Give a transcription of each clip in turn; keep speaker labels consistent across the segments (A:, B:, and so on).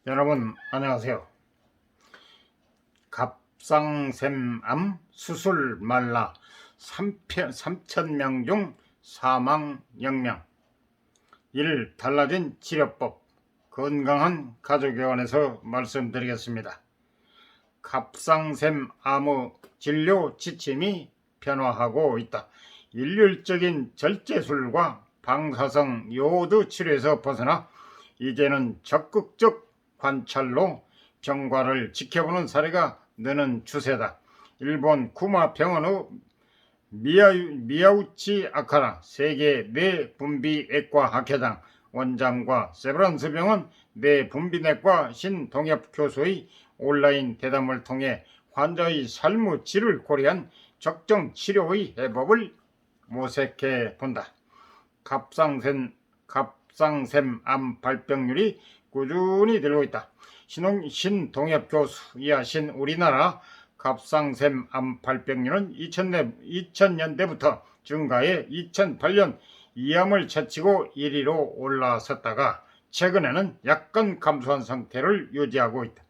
A: 여러분 안녕하세요. 갑상샘암 수술 말라 3,000명 중 사망 0명. 달라진 치료법 건강한 가족의원에서 말씀드리겠습니다. 갑상샘암의 진료 지침이 변화하고 있다. 일률적인 절제술과 방사성 요오드 치료에서 벗어나 이제는 적극적 관찰로 병과를 지켜보는 사례가 느는 추세다. 일본 구마 병원의 미야우치 아카라 세계 뇌분비외과 학회장 원장과 세브란스 병원 뇌분비내과 신동엽 교수의 온라인 대담을 통해 환자의 삶의 질을 고려한 적정 치료의 해법을 모색해 본다. 갑상샘암 발병률이 꾸준히 늘고 있다. 신동엽 교수 이하신 우리나라 갑상샘암 발병률은 2000년대부터 증가해 2008년 2암을 제치고 1위로 올라섰다가 최근에는 약간 감소한 상태를 유지하고 있다.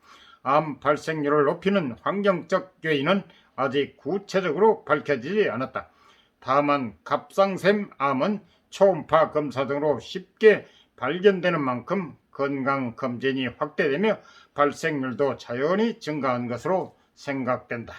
A: 암 발생률을 높이는 환경적 요인은 아직 구체적으로 밝혀지지 않았다. 다만 갑상샘암은 초음파 검사 등으로 쉽게 발견되는 만큼 건강검진이 확대되며 발생률도 자연히 증가한 것으로 생각된다.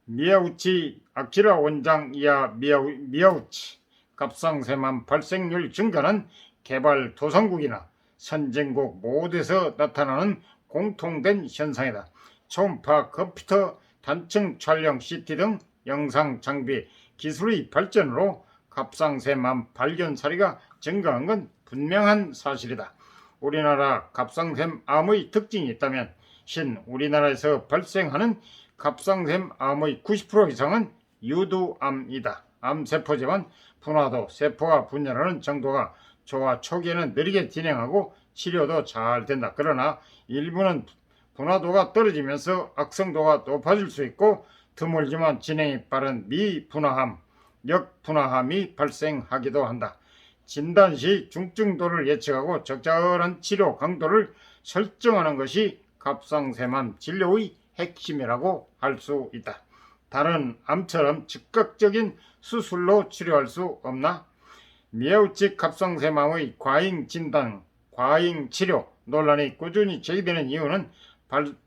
A: 미야우치 아키라 원장 이하 미야우치 갑상샘암 발생률 증가는 개발도상국이나 선진국 모두에서 나타나는 공통된 현상이다. 초음파 컴퓨터 단층 촬영 CT 등 영상 장비 기술의 발전으로 갑상샘암 발견 사례가 증가한 건 분명한 사실이다. 우리나라 갑상샘암의 특징이 있다면 우리나라에서 발생하는 갑상샘암의 90% 이상은 유두암이다. 암세포지만 분화도 세포가 분열하는 정도가 좋아 초기에는 느리게 진행하고 치료도 잘 된다. 그러나 일부는 분화도가 떨어지면서 악성도가 높아질 수 있고 드물지만 진행이 빠른 미분화암, 역분화암이 발생하기도 한다. 진단 시 중증도를 예측하고 적절한 치료 강도를 설정하는 것이 갑상샘암 진료의 핵심이라고 할 수 있다. 다른 암처럼 즉각적인 수술로 치료할 수 없나? 미야우치 갑상샘암의 과잉 진단, 과잉 치료 논란이 꾸준히 제기되는 이유는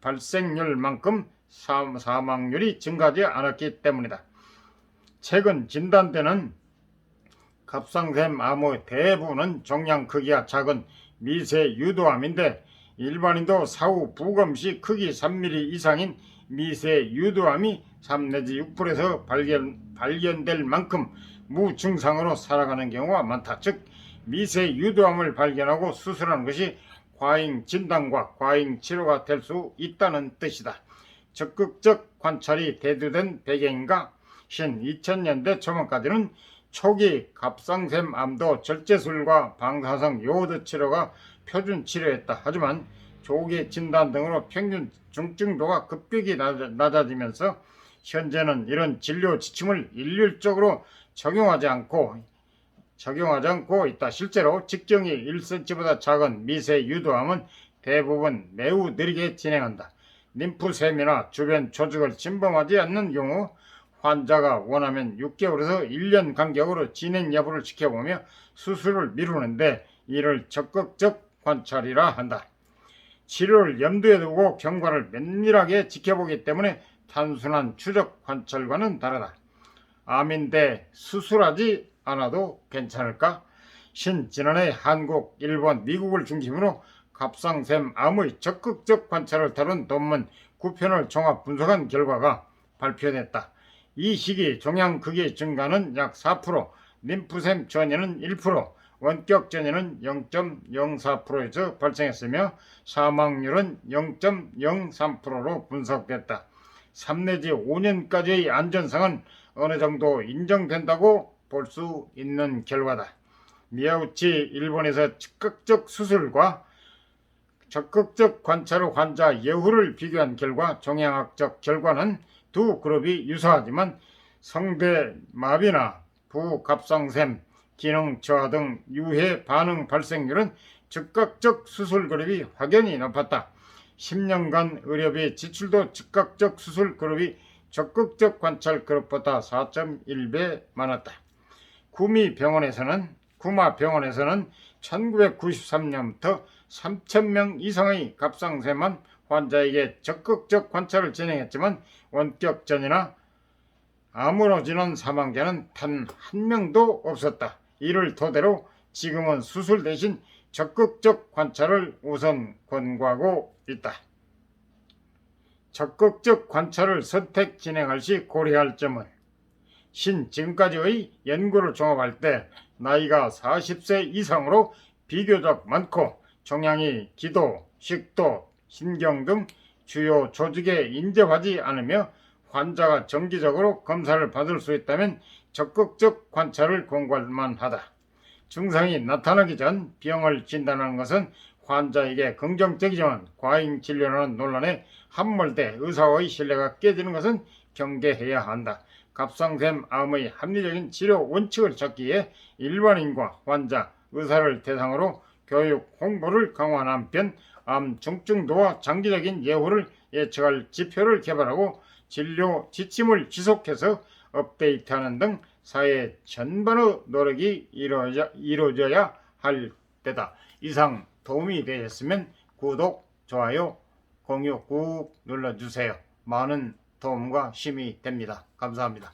A: 발생률만큼 사망률이 증가하지 않았기 때문이다. 최근 진단되는 갑상샘암의 대부분은 종양 크기가 작은 미세 유두암인데 일반인도 사후 부검 시 크기 3mm 이상인 미세 유두암이 3 내지 6%에서 발견될 만큼 무증상으로 살아가는 경우가 많다. 즉 미세 유두암을 발견하고 수술하는 것이 과잉 진단과 과잉 치료가 될 수 있다는 뜻이다. 적극적 관찰이 대두된 배경인가? 2000년대 초반까지는 초기 갑상샘암도 절제술과 방사성 요오드 치료가 표준 치료였다. 하지만 조기 진단 등으로 평균 중증도가 급격히 낮아지면서 현재는 이런 진료 지침을 일률적으로 적용하지 않고 있다. 실제로 직경이 1cm보다 작은 미세 유두암은 대부분 매우 느리게 진행한다. 림프샘이나 주변 조직을 침범하지 않는 경우 환자가 원하면 6개월에서 1년 간격으로 진행 여부를 지켜보며 수술을 미루는데 이를 적극적 관찰이라 한다. 치료를 염두에 두고 경과를 면밀하게 지켜보기 때문에 단순한 추적 관찰과는 다르다. 암인데 수술하지 않아도 괜찮을까? 지난해 한국, 일본, 미국을 중심으로 갑상샘암의 적극적 관찰을 다룬 논문 9편을 종합 분석한 결과가 발표됐다. 이 시기 종양 크기 증가는 약 4%, 림프샘 전이는 1%, 원격 전이는 0.04%에서 발생했으며 사망률은 0.03%로 분석됐다. 3 내지 5년까지의 안전성은 어느 정도 인정된다고 볼 수 있는 결과다. 미야우치 일본에서 즉각적 수술과 적극적 관찰 후 환자 예후를 비교한 결과 종양학적 결과는 두 그룹이 유사하지만 성대 마비나 부갑상샘, 기능 저하 등 유해 반응 발생률은 즉각적 수술 그룹이 확연히 높았다. 10년간 의료비 지출도 즉각적 수술 그룹이 적극적 관찰 그룹보다 4.1배 많았다. 구마병원에서는 1993년부터 3,000명 이상의 갑상선암 환자에게 적극적 관찰을 진행했지만 원격전이나 암으로 지는 사망자는 단 한 명도 없었다. 이를 토대로 지금은 수술 대신 적극적 관찰을 우선 권고하고 있다. 적극적 관찰을 선택 진행할 시 고려할 점은 지금까지의 연구를 종합할 때 나이가 40세 이상으로 비교적 많고 종양이 기도, 식도, 신경 등 주요 조직에 인접하지 않으며 환자가 정기적으로 검사를 받을 수 있다면 적극적 관찰을 권고할 만하다. 증상이 나타나기 전 병을 진단하는 것은 환자에게 긍정적이지만 과잉 진료라는 논란에 함몰돼 의사의 신뢰가 깨지는 것은 경계해야 한다. 갑상선암의 합리적인 치료 원칙을 찾기 위해 일반인과 환자, 의사를 대상으로 교육 홍보를 강화한 한편 암 중증도와 장기적인 예후를 예측할 지표를 개발하고 진료 지침을 지속해서 업데이트하는 등 사회 전반의 노력이 이루어져야 할 때다. 이상 도움이 되셨으면 구독, 좋아요, 공유 꾹 눌러주세요. 많은 도움과 힘이 됩니다. 감사합니다.